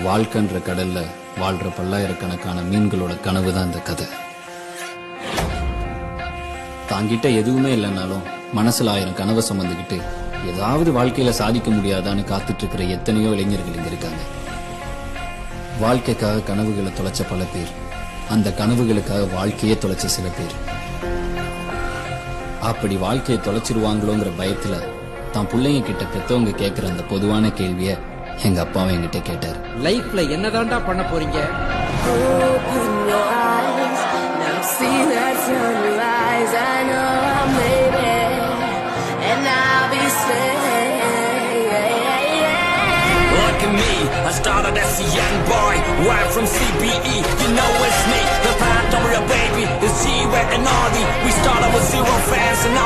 வாழ்க்கைன்ற கடல்ல வாழ்ற பல்லாயிரக்கணக்கான மீன்களோட கனவு தான் இந்த கதை. தாங்கிட்ட எதுவுமே இல்லைன்னாலும் மனசுல 1000 கனவை சுமந்துக்கிட்டு ஏதாவது வாழ்க்கையில சாதிக்க முடியாதான்னு காத்துட்டு இருக்கிற எத்தனையோ இளைஞர்கள் இங்க இருக்காங்க. வாழ்க்கைக்காக கனவுகளை தொலைச்ச பல பேர், அந்த கனவுகளுக்காக வாழ்க்கையே தொலைச்ச சில பேர். அப்படி வாழ்க்கையை தொலைச்சிருவாங்களோங்கிற பயத்துல தான் பிள்ளைங்க கிட்ட பெத்தவங்க கேட்கிற அந்த பொதுவான கேள்விய எங்க அப்பாவும் என்கிட்ட கேட்டாரு. லைஃப்ல என்னதான்டா பண்ண போறீங்க? I started as a young boy, right from CBE, you know it's me. The path over a baby, the G-Wet and Audi. We started with 0 fans and now